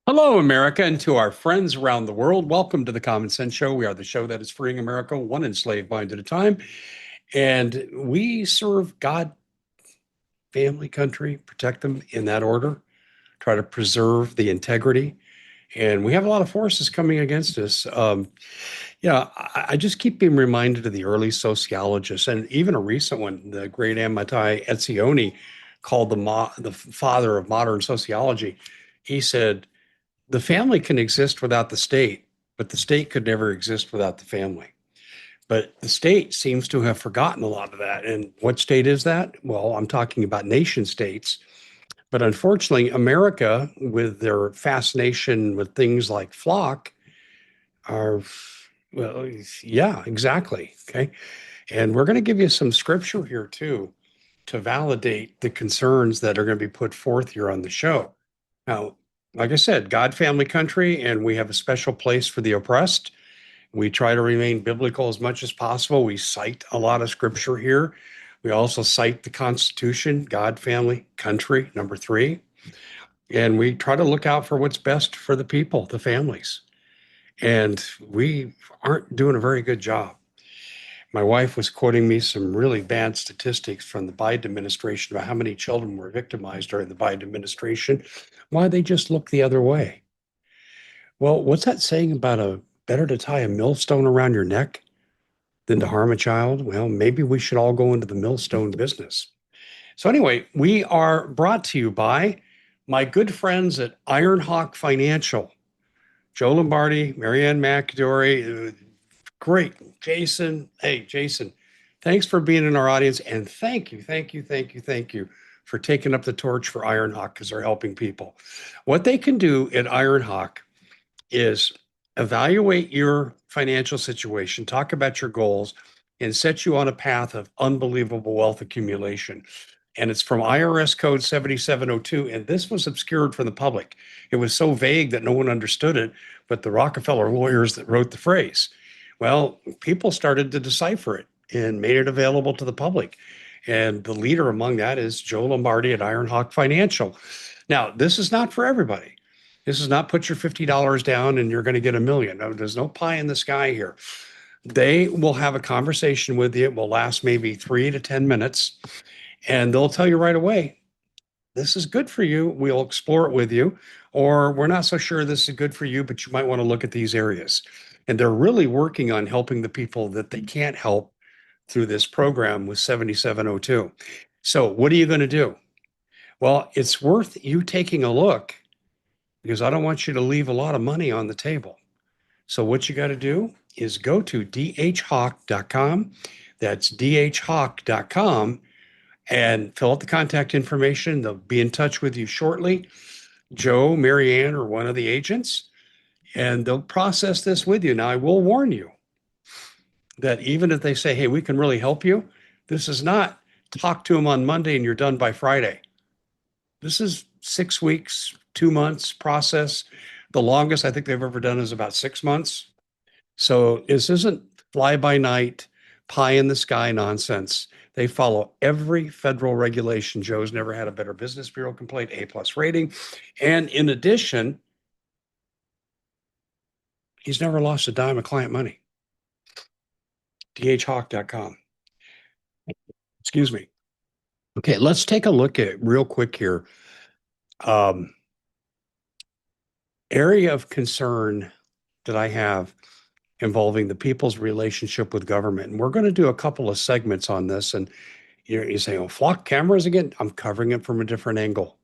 Hello, America, and to our friends around the world. Welcome to the Common Sense Show. We are the show that is freeing America one enslaved mind at a time. And we serve God, family, country, protect them in that order, try to preserve the integrity. And we have a lot of forces coming against us. I just keep being reminded of the early sociologists, and even a recent one, the great Amitai Etzioni, called the father of modern sociology. He said, the family can exist without the state, but the state could never exist without the family. But the state seems to have forgotten a lot of that. And what state is that? Well, I'm talking about nation states. But unfortunately, America, with their fascination with things like flock, are, well, yeah, exactly. Okay. And we're going to give you some scripture here too to validate the concerns that are going to be put forth here on the show. Now, like I said, God, family, country, and we have a special place for the oppressed. We try to remain biblical as much as possible. We cite a lot of scripture here. We also cite the Constitution, God, family, country, number three. And we try to look out for what's best for the people, the families. And we aren't doing a very good job. My wife was quoting me some really bad statistics from the Biden administration about how many children were victimized during the Biden administration. Why they just look the other way. Well, what's that saying about a better to tie a millstone around your neck than to harm a child? Well, maybe we should all go into the millstone business. So, anyway, we are brought to you by my good friends at Iron Hawk Financial, Joe Lombardi, Marianne McAdory, great. Jason. Hey, Jason, thanks for being in our audience. And thank you for taking up the torch for Ironhawk because they're helping people. What they can do at Ironhawk is evaluate your financial situation, talk about your goals, and set you on a path of unbelievable wealth accumulation. And it's from IRS code 7702. And this was obscured from the public. It was so vague that no one understood it, but the Rockefeller lawyers that wrote the phrase. Well, people started to decipher it and made it available to the public. And the leader among that is Joe Lombardi at Ironhawk Financial. Now, this is not for everybody. This is not put your $50 down and you're going to get a million. No, there's no pie in the sky here. They will have a conversation with you. It will last maybe 3 to 10 minutes, and they'll tell you right away, this is good for you. We'll explore it with you. Or we're not so sure this is good for you, but you might want to look at these areas. And they're really working on helping the people that they can't help through this program with 7702. So, what are you going to do? Well, it's worth you taking a look because I don't want you to leave a lot of money on the table. So, what you got to do is go to dhawk.com. That's dhawk.com and fill out the contact information. They'll be in touch with you shortly. Joe, Marianne, or one of the agents, and they'll process this with you. Now, I will warn you that even if they say, hey, we can really help you, this is not talk to them on Monday and you're done by Friday. This is 6 weeks, 2 months process. The longest I think they've ever done is about 6 months. So this isn't fly by night, pie in the sky nonsense. They follow every federal regulation. Joe's never had a Better Business Bureau complaint, A plus rating. And in addition, he's never lost a dime of client money. dhawk.com. Excuse me. Okay, let's take a look at real quick here. Um, Area of concern that I have involving the people's relationship with government. And we're going to do a couple of segments on this. And you say, oh, flock cameras again? I'm covering it from a different angle.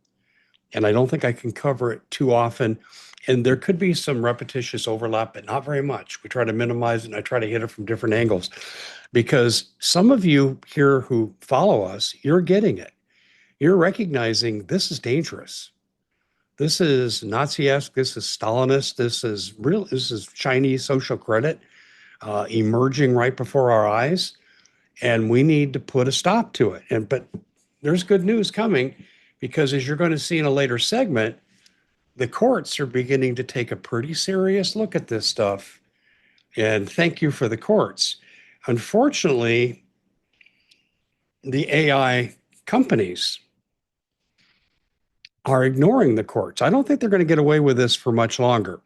And I don't think I can cover it too often. And there could be some repetitious overlap, but not very much. We try to minimize it and I try to hit it from different angles because some of you here who follow us, you're getting it. You're recognizing this is dangerous. This is Nazi-esque. This is Stalinist. This is real. This is Chinese social credit emerging right before our eyes, and we need to put a stop to it. But there's good news coming because, as you're going to see in a later segment, the courts are beginning to take a pretty serious look at this stuff. And thank you for the courts. Unfortunately, the AI companies are ignoring the courts. I don't think they're going to get away with this for much longer.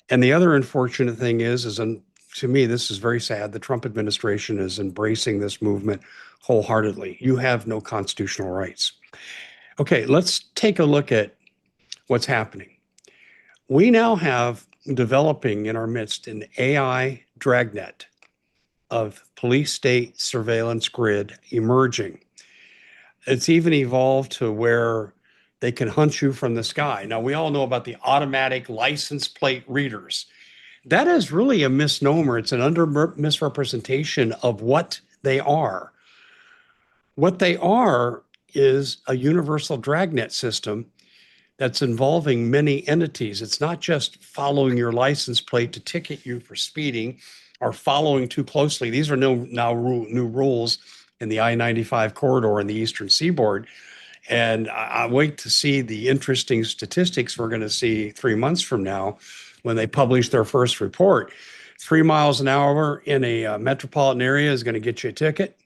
And the other unfortunate thing is, and to me, this is very sad. The Trump administration is embracing this movement wholeheartedly. You have no constitutional rights. Okay, let's take a look at what's happening. We now have developing in our midst an AI dragnet of police state surveillance grid emerging. It's even evolved to where they can hunt you from the sky. Now, we all know about the automatic license plate readers. That is really a misnomer. It's an under misrepresentation of what they are. What they are is a universal dragnet system that's involving many entities. It's not just following your license plate to ticket you for speeding or following too closely. These are new rules in the I-95 corridor in the Eastern Seaboard. And I wait to see the interesting statistics we're going to see 3 months from now when they publish their first report. 3 miles an hour in a metropolitan area is going to get you a ticket.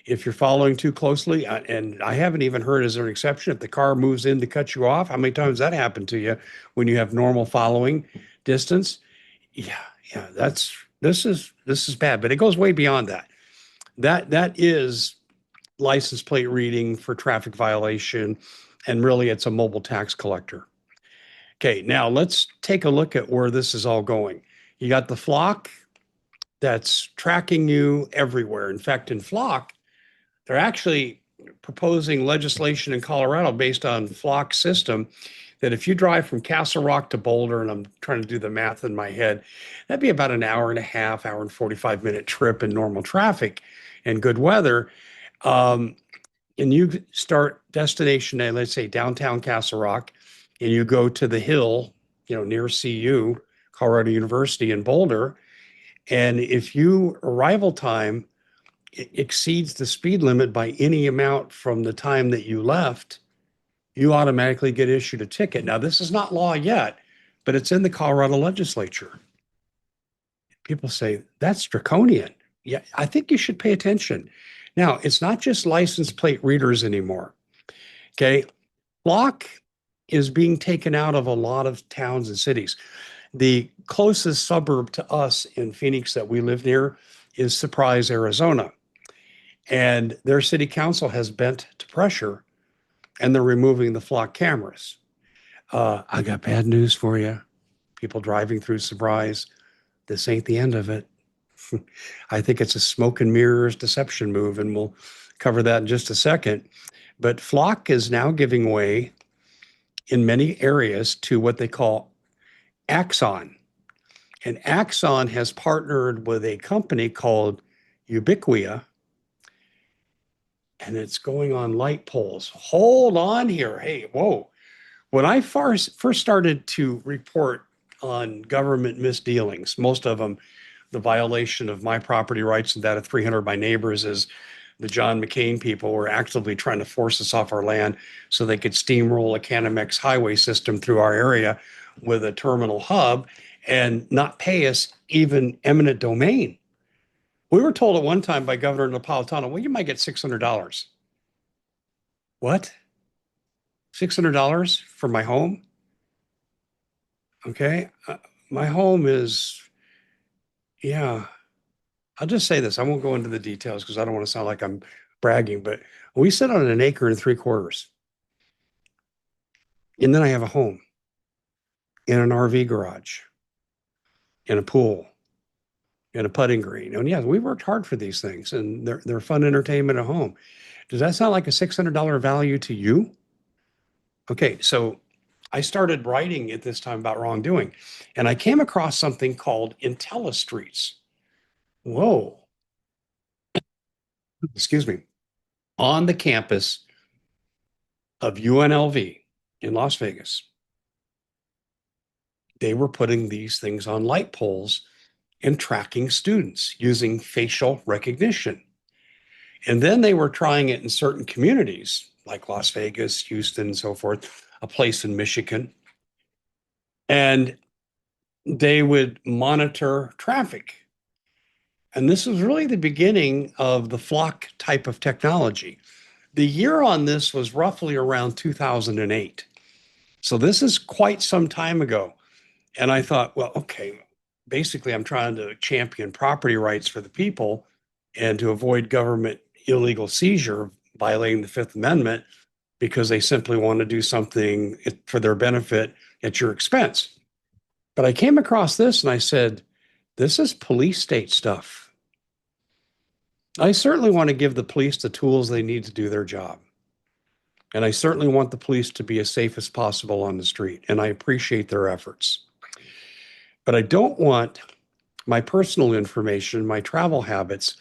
If you're following too closely, and I haven't even heard as an exception, if the car moves in to cut you off, how many times that happened to you when you have normal following distance? Yeah, yeah, this is bad, but it goes way beyond that. That is license plate reading for traffic violation, and really it's a mobile tax collector. Okay, now let's take a look at where this is all going. You got the flock that's tracking you everywhere. In fact, in flock, they're actually proposing legislation in Colorado based on flock system that if you drive from Castle Rock to Boulder, and I'm trying to do the math in my head, that'd be about an hour and a half, hour and 45-minute trip in normal traffic and good weather. Um, and you start destination, let's say downtown Castle Rock, and you go to the hill, near CU, Colorado University in Boulder. And if you arrival time exceeds the speed limit by any amount from the time that you left, you automatically get issued a ticket. Now, this is not law yet, but it's in the Colorado legislature. People say that's draconian. Yeah, I think you should pay attention. Now, it's not just license plate readers anymore. Okay. Block is being taken out of a lot of towns and cities. The closest suburb to us in Phoenix that we live near is Surprise, Arizona. And their city council has bent to pressure and they're removing the flock cameras. I got bad news for you. People driving through Surprise, this ain't the end of it. I think it's a smoke and mirrors deception move, and we'll cover that in just a second. But flock is now giving way in many areas to what they call Axon. And Axon has partnered with a company called Ubiquia, and it's going on light poles. Hold on here. Hey, whoa. When I first started to report on government misdealings, most of them the violation of my property rights and that of 300 of my neighbors, is the John McCain people were actively trying to force us off our land so they could steamroll a Canamex highway system through our area with a terminal hub and not pay us even eminent domain. We were told at one time by Governor Napolitano, well, you might get $600. What? $600 for my home? Okay. My home is, yeah, I'll just say this. I won't go into the details because I don't want to sound like I'm bragging, but we sit on an acre and 3/4. And then I have a home in an RV garage, in a pool, in a putting green. And yeah, we worked hard for these things and they're fun entertainment at home. Does that sound like a $600 value to you? Okay, so I started writing at this time about wrongdoing, and I came across something called IntelliStreets. Whoa, excuse me. On the campus of UNLV in Las Vegas, they were putting these things on light poles and tracking students using facial recognition. And then they were trying it in certain communities like Las Vegas, Houston, and so forth, a place in Michigan. And they would monitor traffic. And this was really the beginning of the flock type of technology. The year on this was roughly around 2008. So this is quite some time ago. And I thought, well, okay, basically, I'm trying to champion property rights for the people and to avoid government illegal seizure, violating the Fifth Amendment, because they simply want to do something for their benefit at your expense. But I came across this and I said, this is police state stuff. I certainly want to give the police the tools they need to do their job. And I certainly want the police to be as safe as possible on the street. And I appreciate their efforts. But I don't want my personal information, my travel habits,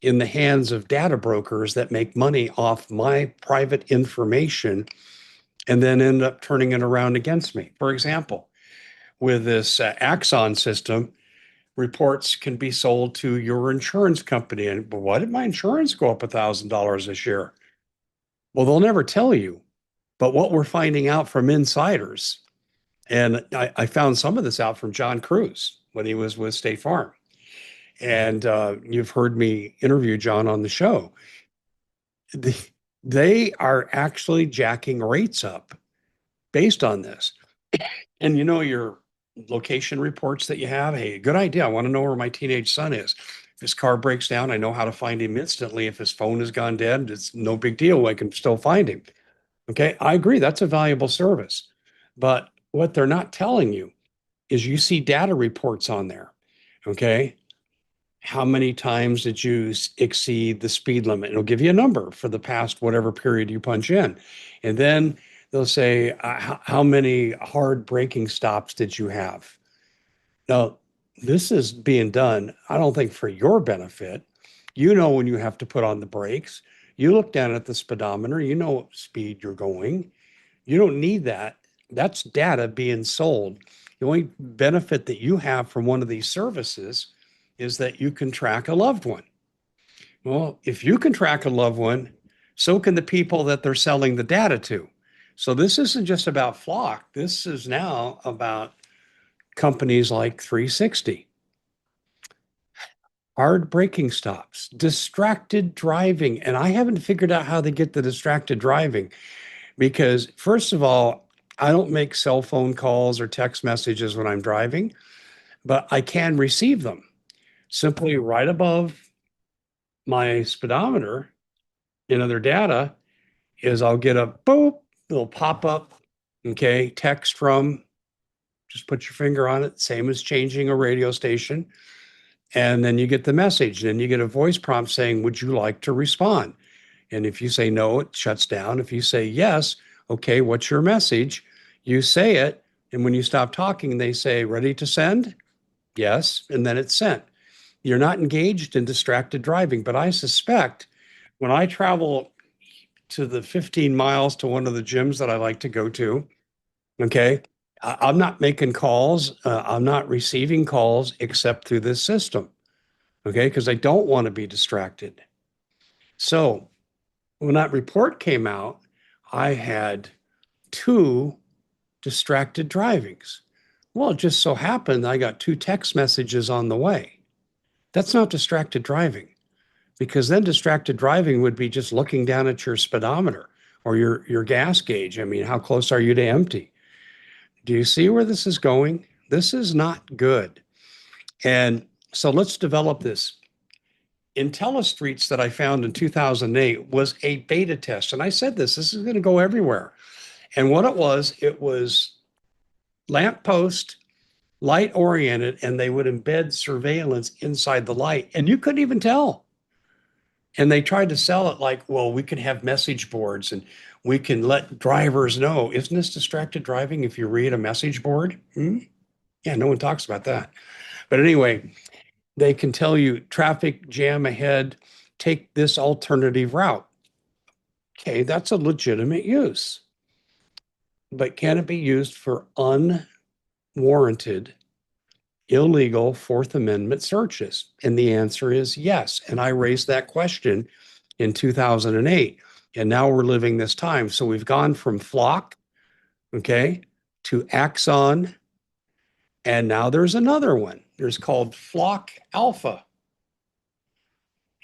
in the hands of data brokers that make money off my private information and then end up turning it around against me. For example, with this Axon system, reports can be sold to your insurance company. And why did my insurance go up $1,000 this year? Well, they'll never tell you. But what we're finding out from insiders, and I found some of this out from John Cruz when he was with State Farm. And you've heard me interview John on the show. They are actually jacking rates up based on this. And you know your location reports that you have? Hey, good idea. I want to know where my teenage son is. If his car breaks down, I know how to find him instantly. If his phone has gone dead, it's no big deal. I can still find him. Okay, I agree. That's a valuable service. But what they're not telling you is you see data reports on there. Okay, how many times did you exceed the speed limit? It'll give you a number for the past whatever period you punch in. And then they'll say, how many hard braking stops did you have? Now, this is being done, I don't think for your benefit. You know when you have to put on the brakes. You look down at the speedometer, you know what speed you're going. You don't need that. That's data being sold. The only benefit that you have from one of these services is that you can track a loved one. Well, if you can track a loved one, so can the people that they're selling the data to. So this isn't just about Flock. This is now about companies like 360. Hard braking stops, distracted driving. And I haven't figured out how they get the distracted driving because, first of all, I don't make cell phone calls or text messages when I'm driving, but I can receive them simply right above my speedometer in other data is I'll get a boop, it'll pop up, okay, text from, just put your finger on it, same as changing a radio station. And then you get the message. Then you get a voice prompt saying, would you like to respond? And if you say no, it shuts down. If you say yes, okay, what's your message? You say it. And when you stop talking, they say, ready to send? Yes. And then it's sent. You're not engaged in distracted driving. But I suspect when I travel to the 15 miles to one of the gyms that I like to go to, okay, I'm not making calls. I'm not receiving calls except through this system, okay, because I don't want to be distracted. So when that report came out, I had two distracted drivings. Well, it just so happened I got two text messages on the way. That's not distracted driving because then distracted driving would be just looking down at your speedometer or your gas gauge. I mean, how close are you to empty? Do you see where this is going? This is not good. And so let's develop this. IntelliStreets that I found in 2008 was a beta test. And I said this is going to go everywhere. And what it was lamppost, light oriented, and they would embed surveillance inside the light. And you couldn't even tell. And they tried to sell it like, well, we can have message boards and we can let drivers know. Isn't this distracted driving if you read a message board? Hmm? Yeah, no one talks about that. But anyway, they can tell you traffic jam ahead, take this alternative route. Okay, that's a legitimate use. But can it be used for unwarranted, illegal Fourth Amendment searches? And the answer is yes. And I raised that question in 2008. And now we're living this time. So we've gone from Flock, okay, to Axon. And now there's another one. There's called Flock Alpha.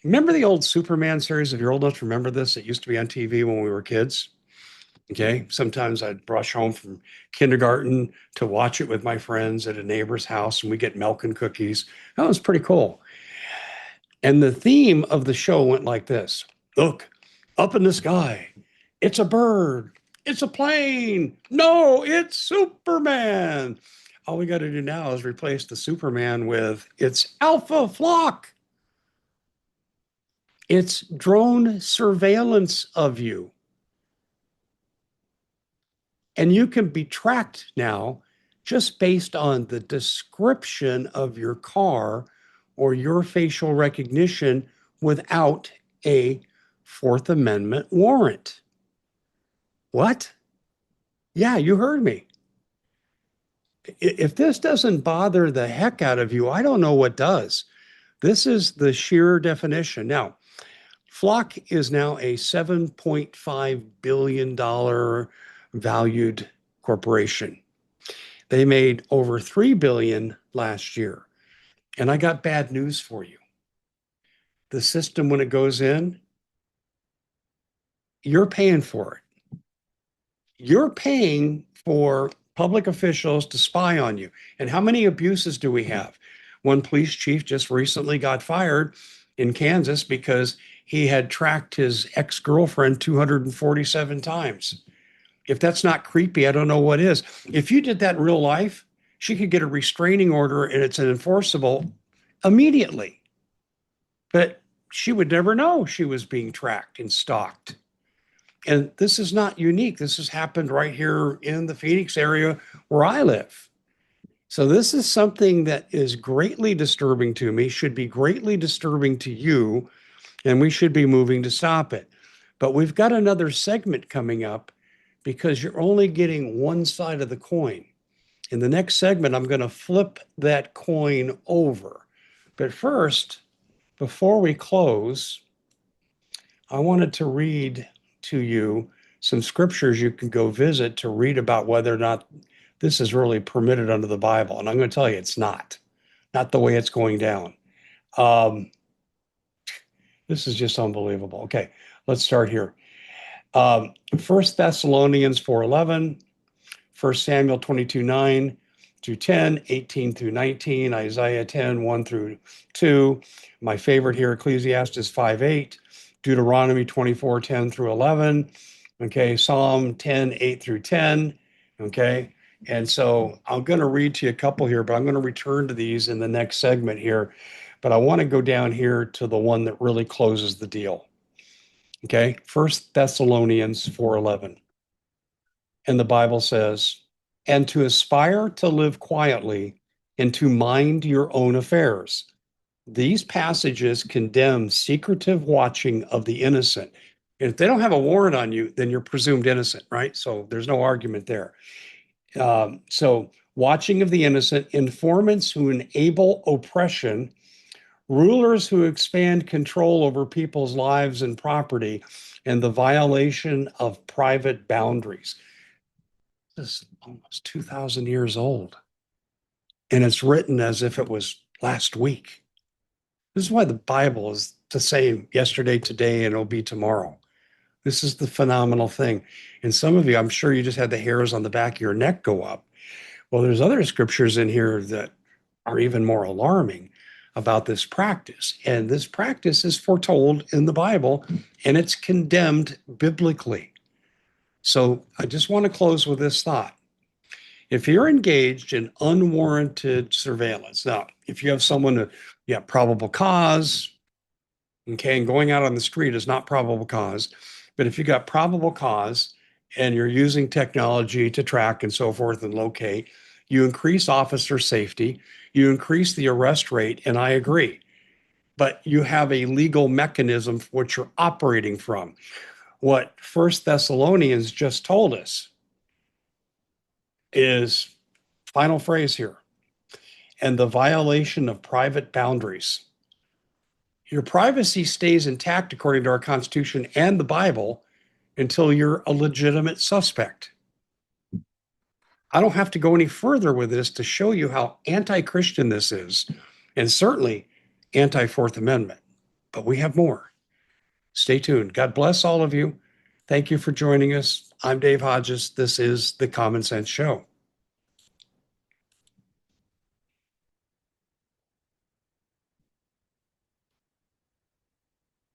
Remember the old Superman series? If you're old enough to remember this, it used to be on TV when we were kids. Okay. Sometimes I'd rush home from kindergarten to watch it with my friends at a neighbor's house, and we get milk and cookies. That was pretty cool. And the theme of the show went like this: look, up in the sky, it's a bird, it's a plane. No, it's Superman. All we got to do now is replace the Superman with it's Alpha Flock. It's drone surveillance of you. And you can be tracked now just based on the description of your car or your facial recognition without a Fourth Amendment warrant. What? Yeah, you heard me. If this doesn't bother the heck out of you, I don't know what does. This is the sheer definition. Now, Flock is now a $7.5 billion valued corporation. They made over 3 billion last year. And I got bad news for you. The system, when it goes in, you're paying for it. You're paying for public officials to spy on you. And how many abuses do we have? One police chief just recently got fired in Kansas because he had tracked his ex-girlfriend 247 times. If that's not creepy, I don't know what is. If you did that in real life, she could get a restraining order and it's enforceable immediately. But she would never know she was being tracked and stalked. And this is not unique. This has happened right here in the Phoenix area where I live. So this is something that is greatly disturbing to me, should be greatly disturbing to you, and we should be moving to stop it. But we've got another segment coming up because you're only getting one side of the coin. In the next segment, I'm going to flip that coin over. But first, before we close, I wanted to read to you some scriptures you can go visit to read about whether or not this is really permitted under the Bible. And I'm going to tell you, it's not the way it's going down. Um, this is just unbelievable. Okay, let's start here. 1 Thessalonians 4:11, 1 Samuel 22:9 through 10, 18 through 19, Isaiah 10, 1 through 2. My favorite here, Ecclesiastes 5:8, Deuteronomy 24, 10 through 11. Okay, Psalm 10, 8 through 10. Okay, and so I'm going to read to you a couple here, but I'm going to return to these in the next segment here. But I want to go down here to the one that really closes the deal. Okay, 1 Thessalonians 4:11. And the Bible says, and to aspire to live quietly and to mind your own affairs. These passages condemn secretive watching of the innocent. And if they don't have a warrant on you, then you're presumed innocent, right? So there's no argument there. So watching of the innocent, informants who enable oppression, rulers who expand control over people's lives and property, and the violation of private boundaries. This is almost 2,000 years old. And it's written as if it was last week. This is why the Bible is the same yesterday, today, and it'll be tomorrow. This is the phenomenal thing. And some of you, I'm sure you just had the hairs on the back of your neck go up. Well, there's other scriptures in here that are even more alarming about this practice. And this practice is foretold in the Bible and it's condemned biblically. So I just want to close with this thought. If you're engaged in unwarranted surveillance, now, if you have someone that, yeah, probable cause, okay, and going out on the street is not probable cause, but if you got probable cause and you're using technology to track and so forth and locate, you increase officer safety, you increase the arrest rate, and I agree. But you have a legal mechanism for what you're operating from. What First Thessalonians just told us is final phrase here, and the violation of private boundaries. Your privacy stays intact according to our Constitution and the Bible until you're a legitimate suspect. I don't have to go any further with this to show you how anti-Christian this is, and certainly anti-Fourth Amendment. But we have more. Stay tuned. God bless all of you. Thank you for joining us. I'm Dave Hodges. This is the Common Sense Show.